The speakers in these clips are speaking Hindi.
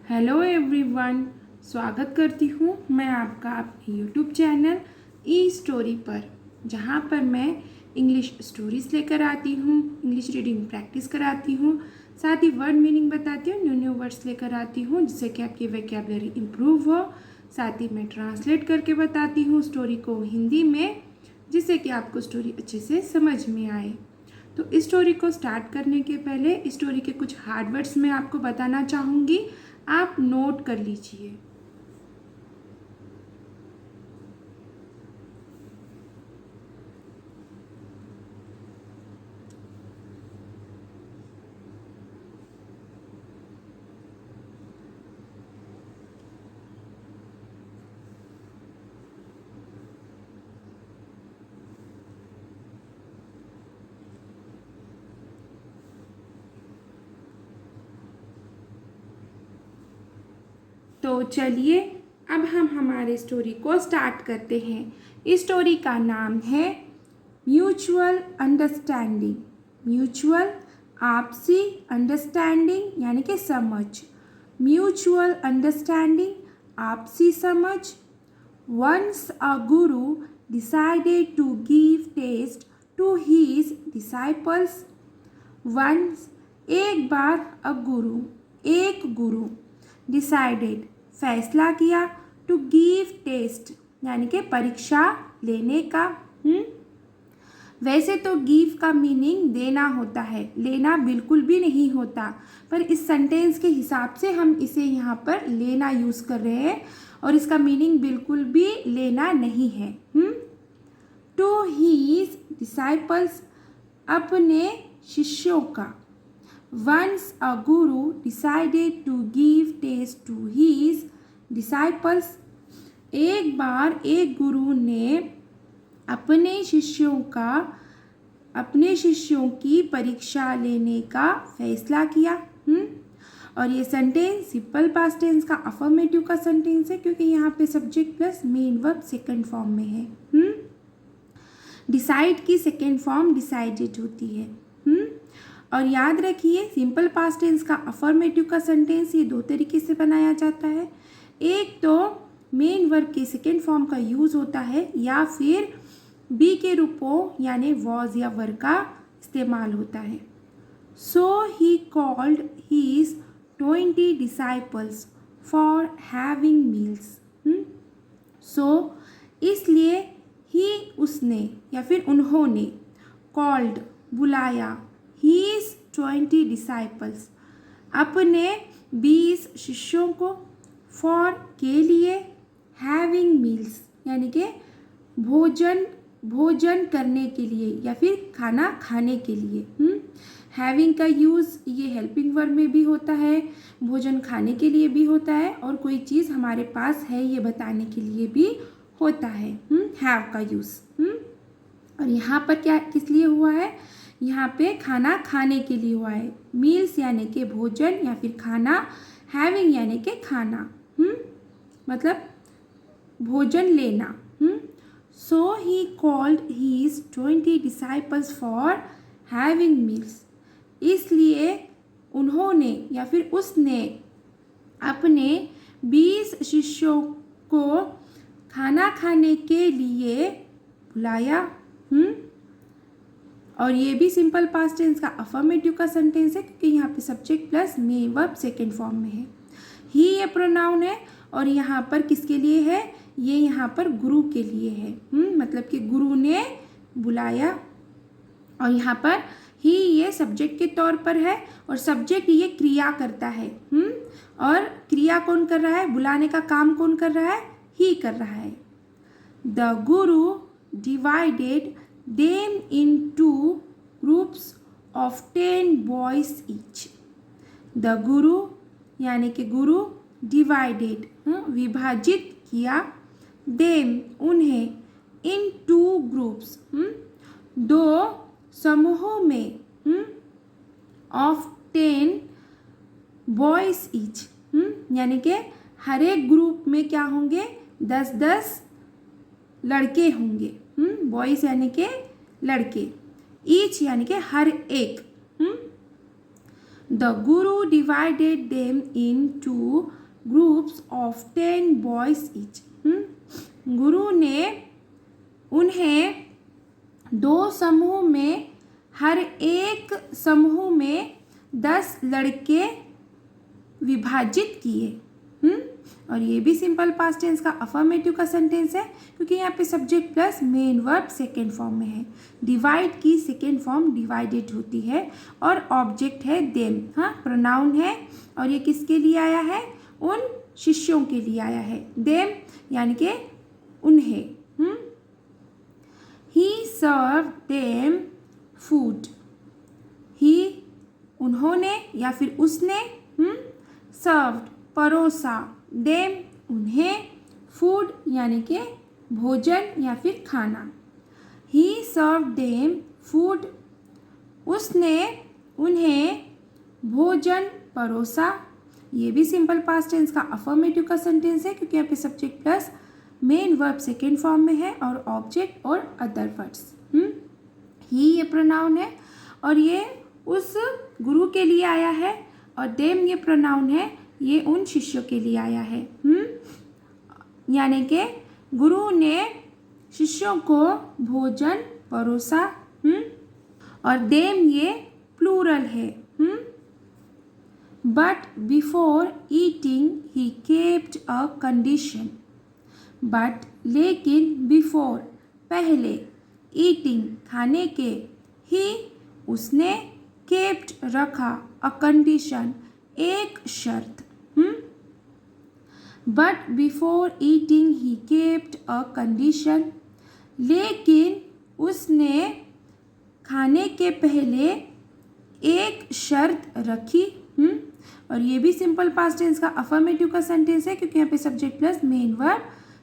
हेलो एवरीवन, स्वागत करती हूँ मैं आपका आपके यूट्यूब चैनल ई स्टोरी पर, जहाँ पर मैं इंग्लिश स्टोरीज़ लेकर आती हूँ, इंग्लिश रीडिंग प्रैक्टिस कराती हूँ, साथ ही वर्ड मीनिंग बताती हूँ, न्यू न्यू वर्ड्स लेकर आती हूँ जिससे कि आपकी वोकैबुलरी इम्प्रूव हो। साथ ही मैं ट्रांसलेट करके बताती हूँ स्टोरी को हिंदी में, जिससे कि आपको स्टोरी अच्छे से समझ में आए। तो इस स्टोरी को स्टार्ट करने के पहले इस स्टोरी के कुछ हार्ड वर्ड्स मैं आपको बताना चाहूँगी, आप नोट कर लीजिए। तो चलिए अब हम हमारे स्टोरी को स्टार्ट करते हैं। इस स्टोरी का नाम है म्यूचुअल अंडरस्टैंडिंग। म्यूचुअल आपसी, अंडरस्टैंडिंग यानी कि समझ। म्यूचुअल अंडरस्टैंडिंग आपसी समझ। Once a guru decided to give test to his disciples. Once एक बार, एक गुरु डिसाइडेड फैसला किया, टू गिव टेस्ट यानी कि परीक्षा लेने का। वैसे तो गिव का मीनिंग देना होता है, लेना बिल्कुल भी नहीं होता, पर इस सेंटेंस के हिसाब से हम इसे यहाँ पर लेना यूज़ कर रहे हैं और इसका मीनिंग बिल्कुल भी लेना नहीं है। टू हीज डिसाइपल्स अपने शिष्यों का। Once a guru decided to give taste to his disciples. एक बार एक गुरु ने अपने शिष्यों की परीक्षा लेने का फैसला किया। और ये सेंटेंस सिंपल पास्ट टेंस का अफर्मेटिव का सेंटेंस है, क्योंकि यहाँ पे subject plus main verb second form में है। डिसाइड की सेकंड फॉर्म डिसाइडेड होती है। और याद रखिए, सिंपल पास्ट टेंस का अफर्मेटिव का सेंटेंस ये दो तरीके से बनाया जाता है। एक तो मेन वर्ब के सेकेंड फॉर्म का यूज़ होता है, या फिर बी के रूपों यानी वॉज या वर का इस्तेमाल होता है। So he called his 20 disciples for having meals. So इसलिए ही उसने या फिर उन्होंने, कॉल्ड बुलाया, हीज 20 डिसाइपल्स अपने 20 शिष्यों को, फॉर के लिए, हैविंग मील्स यानी कि भोजन करने के लिए या फिर खाना खाने के लिए। हैविंग का यूज़ ये हेल्पिंग वर्ब में भी होता है, भोजन खाने के लिए भी होता है, और कोई चीज़ हमारे पास है ये बताने के लिए भी होता है। हैव का यूज़। और यहाँ पर क्या किस लिए हुआ है? यहाँ पे खाना खाने के लिए हुआ है। मील्स यानी कि भोजन या फिर खाना, हैविंग यानी कि खाना, मतलब भोजन लेना। So he called his 20 disciples for having meals. इसलिए उन्होंने या फिर उसने अपने 20 शिष्यों को खाना खाने के लिए बुलाया। और ये भी सिंपल पास्ट टेंस का अफर्मेटिव का सेंटेंस है, क्योंकि यहाँ पे subject plus main verb second form में है। ही ये प्रोनाउन है, और यहाँ पर किसके लिए है? ये यहाँ पर गुरु के लिए है। मतलब कि गुरु ने बुलाया, और यहाँ पर ही ये सब्जेक्ट के तौर पर है, और सब्जेक्ट ये क्रिया करता है। और क्रिया कौन कर रहा है? बुलाने का काम कौन कर रहा है? ही कर रहा है। The Guru divided them into groups of 10 boys each. The guru यानी कि गुरु, divided विभाजित किया, them उन्हें, in two groups दो समूहों में, of 10 boys each यानी कि हर एक ग्रुप में क्या होंगे? 10-10 लड़के होंगे। बॉयज़ यानी कि लड़के, ईच यानी कि हर एक। The Guru divided them in two groups of 10 boys each. गुरु ने उन्हें 2 समूह में, हर एक समूह में 10 लड़के विभाजित किए। और ये भी सिंपल पास्ट टेंस का अफर्मेटिव का सेंटेंस है, क्योंकि यहाँ पे subject plus main verb second form में है। डिवाइड की सेकेंड फॉर्म डिवाइडेड होती है और ऑब्जेक्ट है देम। हाँ, प्रोनाउन है और ये किसके लिए आया है? उन शिष्यों के लिए आया है। देम यानी कि उन्हें। ही सर्व देम फूड। ही उन्होंने या फिर उसने सर्व्ड परोसा, देम उन्हें, फूड यानी कि भोजन या फिर खाना। ही सर्व देम फूड, उसने उन्हें भोजन परोसा। ये भी सिंपल पास्ट टेंस का अफर्मेटिव का सेंटेंस है, क्योंकि यहाँ पे subject plus main verb second form में है और ऑब्जेक्ट और अदर वर्ड्स। ही ये प्रोनाउन है और ये उस गुरु के लिए आया है, और देम ये प्रोनाउन है, ये उन शिष्यों के लिए आया है। यानी कि गुरु ने शिष्यों को भोजन परोसा। और देम ये प्लूरल है। But before eating he kept a condition. But लेकिन बिफोर पहले, ईटिंग खाने के, ही उसने, केप्ट रखा, अ कंडीशन एक शर्त। But before eating he kept a condition, लेकिन उसने खाने के पहले एक शर्त रखी। और ये भी सिंपल पास्ट टेंस का अफर्मेटिव का सेंटेंस है, क्योंकि यहाँ पे subject plus main verb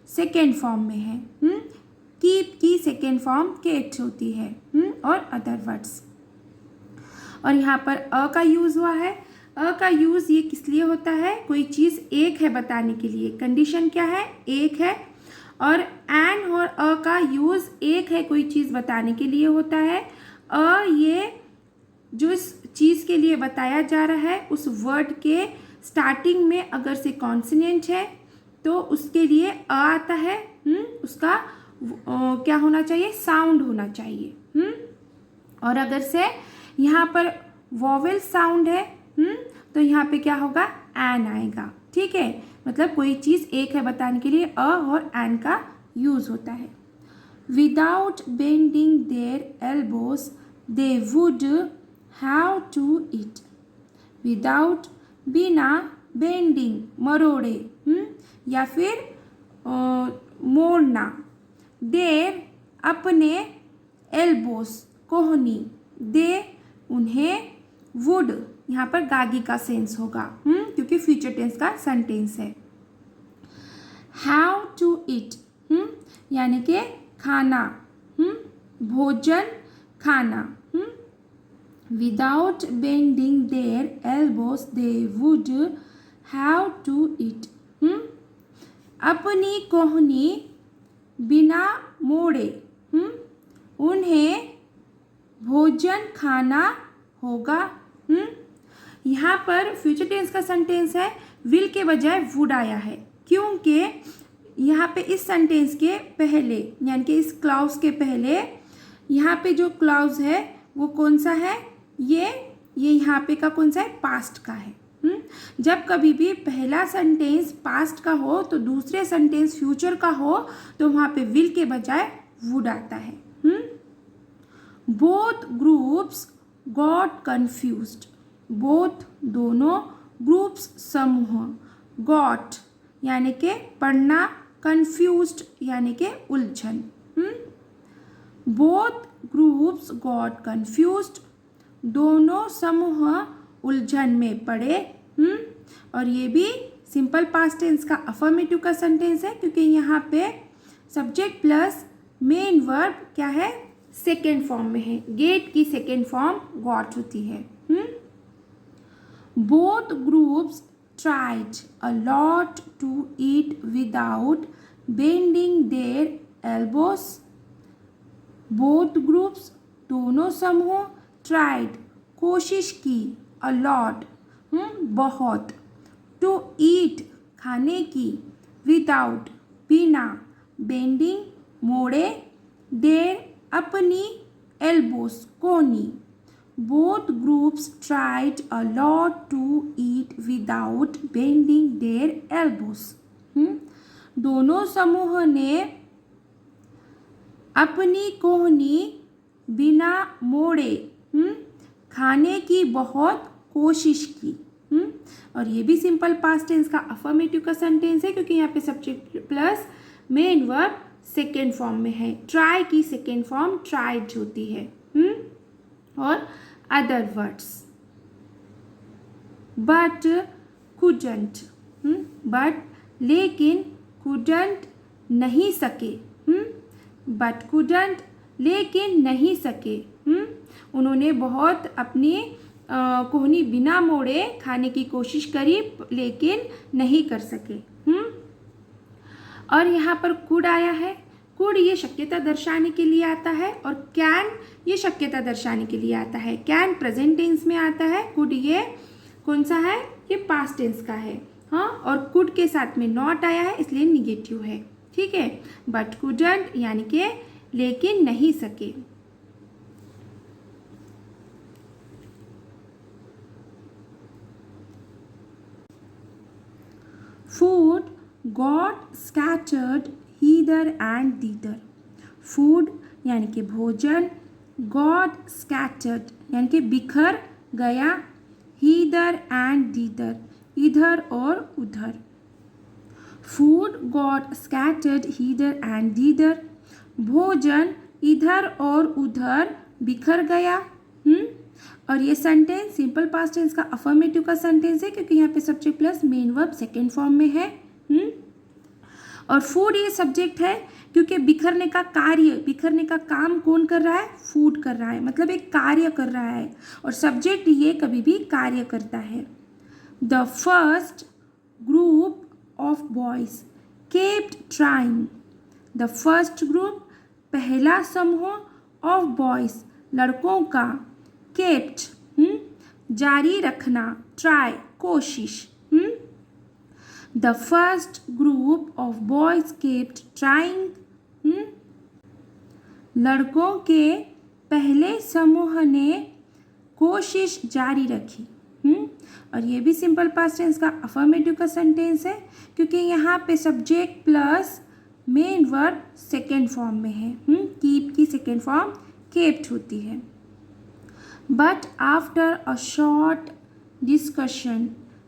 second form में है। कीप की सेकेंड फॉर्म केप्ट होती है। और अदर वर्ड्स। और यहाँ पर अ का यूज़ हुआ है। अ का यूज़ ये किस लिए होता है? कोई चीज़ एक है बताने के लिए। कंडीशन क्या है? एक है। और एन और अ का यूज़ एक है कोई चीज़ बताने के लिए होता है। अ ये जो इस चीज़ के लिए बताया जा रहा है, उस वर्ड के स्टार्टिंग में अगर से कॉन्सोनेंट है तो उसके लिए अ आता है। उसका क्या होना चाहिए? साउंड होना चाहिए। और अगर से यहाँ पर वॉवेल साउंड है तो यहाँ पे क्या होगा? एन आएगा। ठीक है, मतलब कोई चीज़ एक है बताने के लिए अ और एन का यूज़ होता है। Without bending their elbows they would have to eat. Without बिना, बेंडिंग मरोड़े या फिर मोड़ना, देर अपने, एल्बोस कोहनी, दे उन्हें, वुड यहाँ पर गागी का सेंस होगा क्योंकि फ्यूचर टेंस का सेंटेंस है। हैव टू ईट यानी कि खाना, भोजन खाना। Without bending their elbows they would have to eat. अपनी कोहनी बिना मोड़े उन्हें भोजन खाना होगा। यहाँ पर फ्यूचर टेंस का सेंटेंस है, विल के बजाय वुड आया है, क्योंकि यहाँ पे इस सेंटेंस के पहले यानी कि इस क्लाउज के पहले यहाँ पे जो क्लाउज है वो कौन सा है? ये यहाँ पे का कौन सा है? पास्ट का है। जब कभी भी पहला सेंटेंस पास्ट का हो तो दूसरे सेंटेंस फ्यूचर का हो तो वहाँ पे विल के बजाय वुड आता है। Both groups got confused. Both दोनों, ग्रुप्स समूह, गॉट यानी कि पढ़ना, कन्फ्यूज्ड यानी कि उलझन। बोथ ग्रुप्स गॉट कन्फ्यूज्ड, दोनों समूह उलझन में पड़े। और ये भी सिंपल पास्ट टेंस का अफर्मेटिव का सेंटेंस है, क्योंकि यहाँ पे सब्जेक्ट प्लस मेन वर्ब क्या है? सेकेंड फॉर्म में है। गेट की सेकेंड फॉर्म गॉट होती है। Both groups tried a lot to eat without bending their elbows. Both groups दोनों समूह, ट्राइड कोशिश की, अलॉट बहुत, टू ईट खाने की, विदाउट बिना, बेंडिंग मोड़े, देर अपनी, एल्बोस कोहनी। Both groups tried a lot to eat without bending their elbows। दोनों समूह ने अपनी कोहनी बिना मोड़े खाने की बहुत कोशिश की। और ये भी सिंपल पास्ट टेंस का अफर्मेटिव का सेंटेंस है, क्योंकि यहाँ पे subject plus main verb second form में है। ट्राई की सेकेंड फॉर्म ट्राइड होती है। और other words, but couldn't, but लेकिन, कुडंट नहीं सके, बट कुडंट लेकिन नहीं सके। उन्होंने बहुत अपनी कोहनी बिना मोड़े खाने की कोशिश करी लेकिन नहीं कर सके। और यहाँ पर कुड आया है। कुड ये शक्यता दर्शाने के लिए आता है, और कैन ये शक्यता दर्शाने के लिए आता है। कैन प्रेजेंट टेंस में आता है, कुड ये कौन सा है, ये पास्ट टेंस का है। हाँ, और कुड के साथ में नॉट आया है इसलिए निगेटिव है। ठीक है, बट कुडंट यानी कि लेकिन नहीं सके। Food got scattered hither and thither। Food यानी कि भोजन, got scattered यानी कि बिखर गया, hither and thither इधर और उधर। Food got scattered hither and thither, भोजन इधर और उधर बिखर गया। और ये सेंटेंस सिंपल पास्ट टेंस का अफर्मेटिव का सेंटेंस है, क्योंकि यहाँ पे subject plus main verb second form में है। और फूड ये सब्जेक्ट है, क्योंकि बिखरने का कार्य, बिखरने का काम कौन कर रहा है, फूड कर रहा है, मतलब एक कार्य कर रहा है। और सब्जेक्ट ये कभी भी कार्य करता है। The first group of boys kept trying. The first group पहला समूह ऑफ बॉयज लड़कों का, केप्ट जारी रखना, ट्राई कोशिश। The first group of boys kept trying, लड़कों के पहले समूह ने कोशिश जारी रखी। और ये भी सिंपल पास्ट टेंस का अफर्मेटिव का सेंटेंस है, क्योंकि यहाँ पे subject plus main verb second form में है। कीप की सेकेंड फॉर्म केप्ट होती है। But after a short discussion,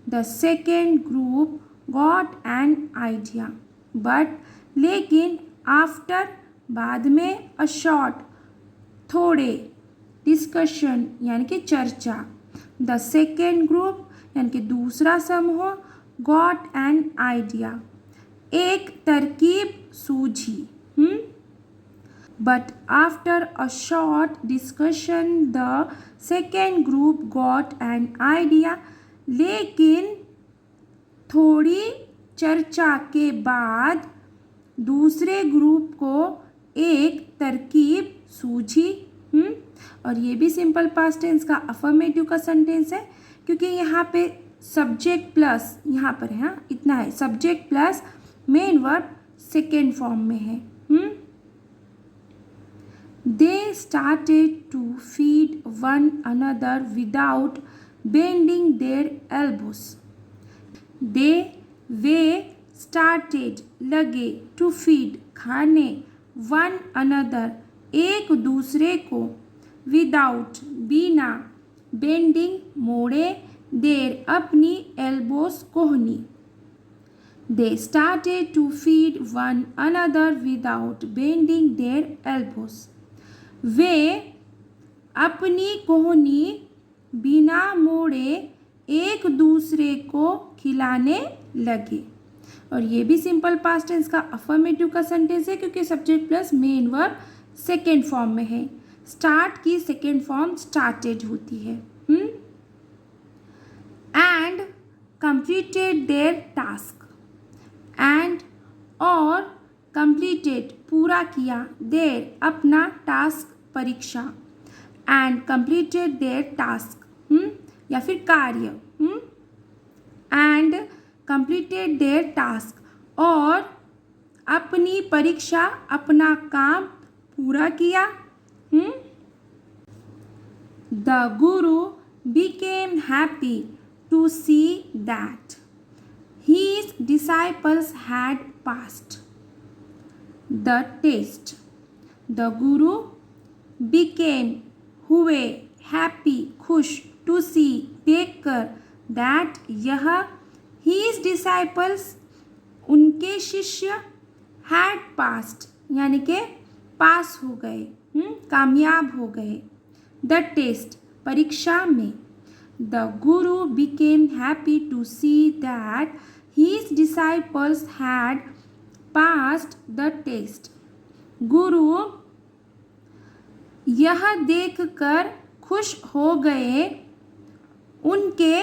the second group got an idea। But लेकिन after बाद में, a short थोड़े, discussion यानी कि चर्चा, the second group यानी कि दूसरा समूह, got an idea एक तरकीब सूझी। But after a short discussion, the second group got an idea। लेकिन थोड़ी चर्चा के बाद दूसरे ग्रुप को एक तरकीब सूझी। और ये भी सिंपल पास्ट टेंस का अफर्मेटिव का सेंटेंस है, क्योंकि यहाँ पे सब्जेक्ट प्लस, यहाँ पर है इतना है, subject plus main verb second form में है। They started to feed one another without bending their elbows। Way started लगे, to feed खाने, one another एक दूसरे को, without बिना, bending मोड़े, their अपनी, elbows कोहनी। They started to feed one another without bending their elbows। वे अपनी कोहनी बिना मोड़े एक दूसरे को खिलाने लगे। और ये भी सिंपल पास्ट टेंस का अफर्मेटिव का सेंटेंस है, क्योंकि subject plus main verb second form में है। स्टार्ट की सेकेंड फॉर्म स्टार्टेड होती है। And completed there task, and और कंप्लीटेड पूरा किया, देयर अपना, टास्क परीक्षा, एंड कंप्लीटेड देयर टास्क या फिर कार्य, एंड कंप्लीटेड देयर टास्क, और अपनी परीक्षा, अपना काम पूरा किया। The Guru became happy to see that his disciples had passed the test. The guru became, हुए, happy, खुश, to see, देखकर, that यह, his disciples, उनके शिष्य, had passed यानी के पास हो गए, कामयाब हो गए, the test परीक्षा में। The guru became happy to see that his disciples had passed the test. गुरु यह देखकर खुश हो गए उनके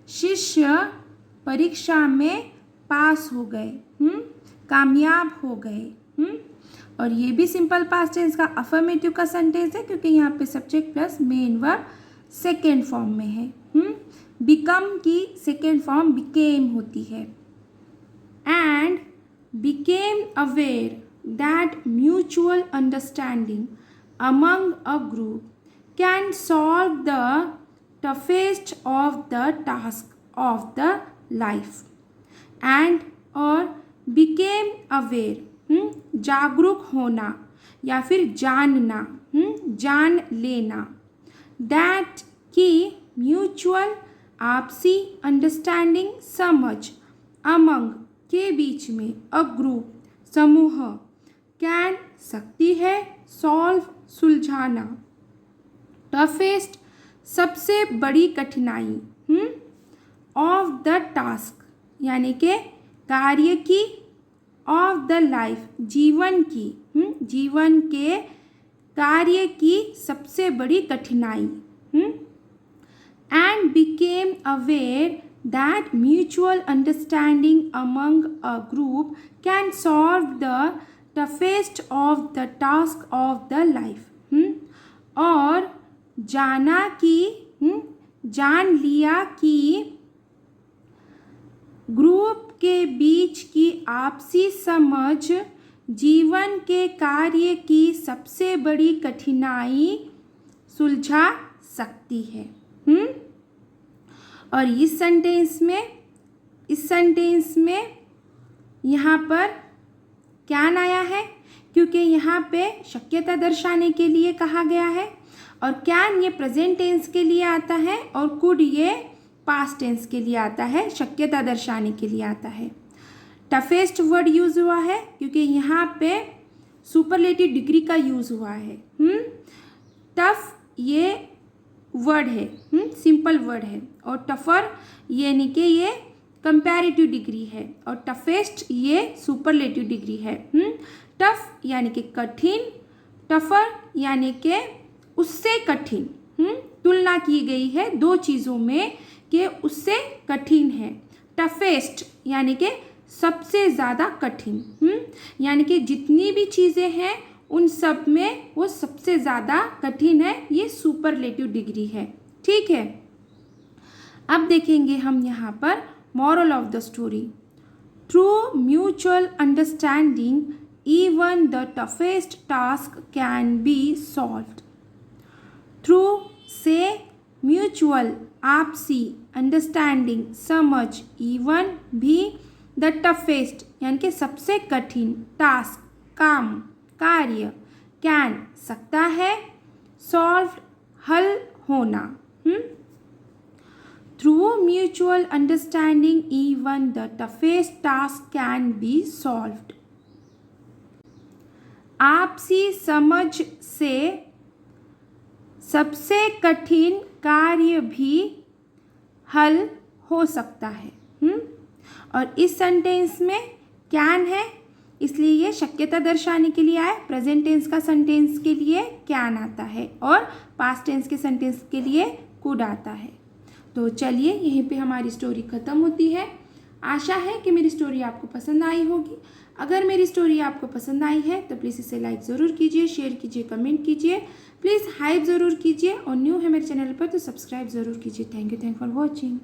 शिष्य परीक्षा में पास हो गए, कामयाब हो गए। और ये भी सिंपल पास्ट टेंस का अफर्मेटिव का सेंटेंस है, क्योंकि यहाँ पे subject plus main verb second form में है। बिकम की सेकेंड फॉर्म बिकेम होती है। And became aware that mutual understanding among a group can solve the toughest of the task of the life. And और बिकेम अवेयर, जागरूक होना या फिर जानना, जान लेना, दैट की म्यूचुअल आपसी, अंडरस्टैंडिंग समझ, अमंग के बीच में, अ ग्रुप समूह, कैन सकती है, सॉल्व सुलझाना, टफेस्ट सबसे बड़ी कठिनाई, ऑफ द टास्क यानी के कार्य की, ऑफ द लाइफ जीवन की, जीवन के कार्य की सबसे बड़ी कठिनाई। And became aware that mutual understanding among a group can solve the toughest of the task of the life. और जाना कि, जान लिया कि ग्रुप के बीच की आपसी समझ जीवन के कार्य की सबसे बड़ी कठिनाई सुलझा सकती है। और इस सेंटेंस में यहाँ पर कैन आया है, क्योंकि यहाँ पे शक्यता दर्शाने के लिए कहा गया है, और कैन ये प्रेजेंट टेंस के लिए आता है, और कुड ये पास्ट टेंस के लिए आता है, शक्यता दर्शाने के लिए आता है। टफेस्ट वर्ड यूज़ हुआ है क्योंकि यहाँ पे सुपरलेटिव डिग्री का यूज़ हुआ है। टफ ये वर्ड है, सिंपल वर्ड है, और टफर यानी कि ये कंपैरेटिव डिग्री है, और टफेस्ट ये सुपरलेटिव डिग्री है। टफ यानी कि कठिन, टफर यानी कि उससे कठिन, तुलना की गई है दो चीज़ों में कि उससे कठिन है। टफेस्ट यानी कि सबसे ज़्यादा कठिन, यानी कि जितनी भी चीज़ें हैं उन सब में वो सबसे ज़्यादा कठिन है, ये सुपरलेटिव डिग्री है। ठीक है, अब देखेंगे हम यहाँ पर moral of the story. Through mutual understanding even the toughest task can be solved. Through से म्यूचुअल आपसी, अंडरस्टैंडिंग समझ, इवन भी, द टफेस्ट यानी कि सबसे कठिन, टास्क काम, कार्य, कैन सकता है, सॉल्व्ड हल होना। Through mutual understanding even the toughest task can be solved. आपसी समझ से सबसे कठिन कार्य भी हल हो सकता है। और इस सेंटेंस में कैन है, इसलिए ये शक्यता दर्शाने के लिए आए। प्रेजेंट टेंस का सेंटेंस के लिए कैन आता है और पास्ट टेंस के सेंटेंस के लिए कुड आता है। तो चलिए यहीं पे हमारी स्टोरी ख़त्म होती है। आशा है कि मेरी स्टोरी आपको पसंद आई होगी। अगर मेरी स्टोरी आपको पसंद आई है तो प्लीज़ इसे लाइक ज़रूर कीजिए, शेयर कीजिए, कमेंट कीजिए, प्लीज़ हाइप ज़रूर कीजिए और न्यू है मेरे चैनल पर तो सब्सक्राइब ज़रूर कीजिए। Thank you for watching.